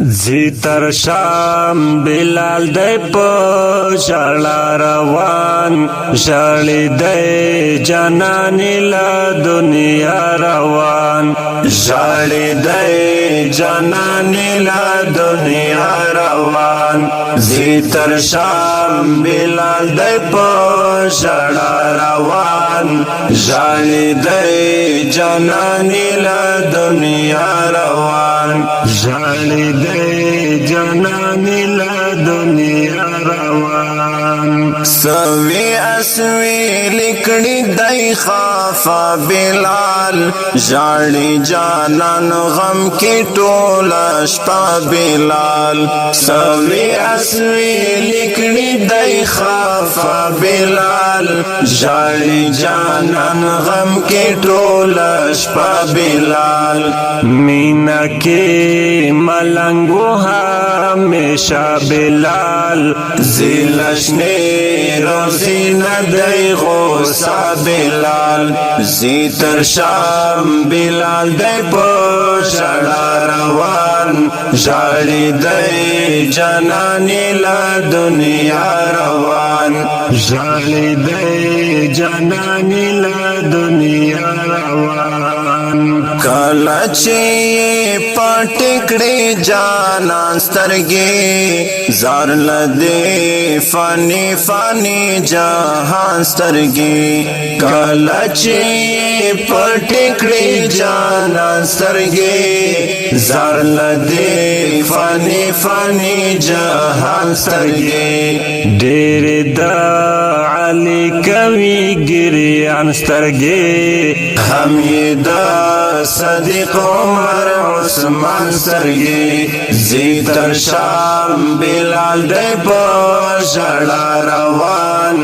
زی تر شام بلال دی په شړا روان شړې دی جانانی لا دنیا روان شړې دی جانانی لا دنیا روان زی تر شام بلال دی په شړا روان شړې دی جانانی لا دنیا روان شړې دی جانانی لا دنیا روان سوی اسوی لکڑی دی خافا بلال جاڑی جانان غم کی ٹولا شپا بلال سوی اسوی لکڑی دی خافا بلال جاڑی جانان غم کی ٹولا شپا بلال مینا کی ملنگو ہمیشہ بلال زیلشنی روزی ندی غوصا بلال زی تر شام بلال دی پوشڑا روان جاڑی دی جانانی لا دنیا روان جاڑی دی جانانی لا دنیا روان کلچی پٹکڑی جانان سترگی زار لدی فانی فانی جہان سترگی کلچی پٹکڑی جانان سترگی زار لدی فانی فانی جہان سترگی ډېر د علی کوي ګریان سترګې هم یې د صدیق عمر عثمان سترګې زی تر شام بلال دی په ژړا روان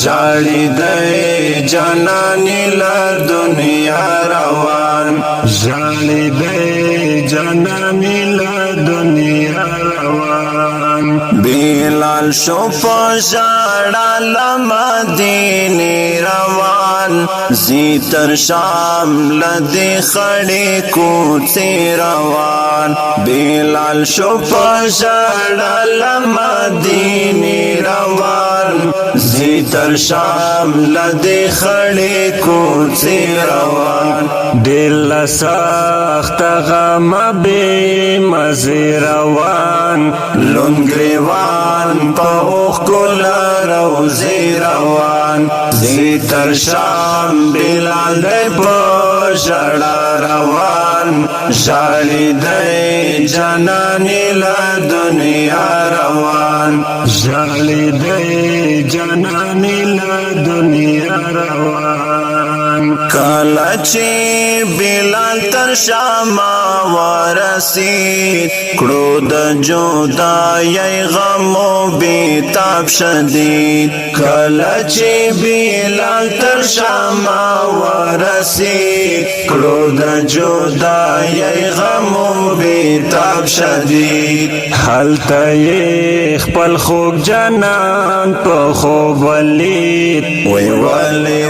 ژاړي دی جاناني له دنیا روان ژاړي دی جاناني له دنیا روان بلال شو په ژړا له مدینې روان زی تر شام لدی خړې کوڅې روان بلال شو په ژړا له مدینې روان زی تر شام لدی خړې کوڅې روان ډېر سخت غم بې مزې روان لونګریوان په اوښکو روزي روان زی تر شام بلال دی په ژړا روان ژاړي دی جاناني له دنیا روان ژاړي دی جاناني له دنیا روان کله چې بلال تر شام ورسید کړو د جدای غم و بیتاب شدید کله چې بلال تر شام ورسید کړو د جدای غم و بیتاب شدید هلته یې خپل خوږ جانان په خوب ولید وی ولی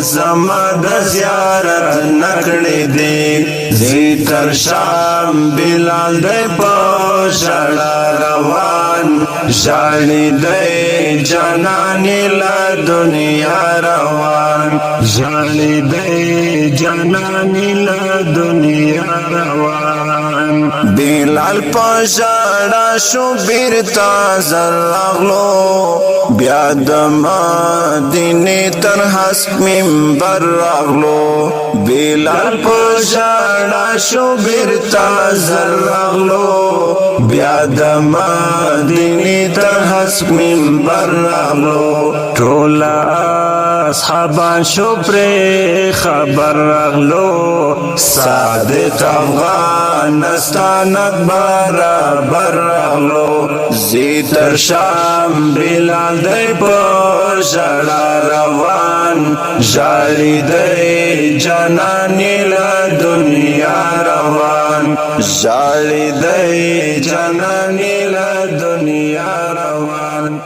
زما د زیارت نکړې دی زی تر شام بلال دی په ژړا روان ژاړي دی جاناني له دنیا روان ژاړي دی جاناني له دنیا روان بلال په ژړا شو بیرته زر راغلو بیا د مدینې تر هسک منبر راغلو بلال په ژړا شو بیرته زر راغلو بیا د مدینې تر هسک منبر راغلو ټول اصحابان شو پرې خبر راغلو صادق افغانستان برابر راغلو زی تر شام بلال دی په ژړا روان ژاړي دی جاناني له دنیا روان ژاړي دی جاناني له دنیا روان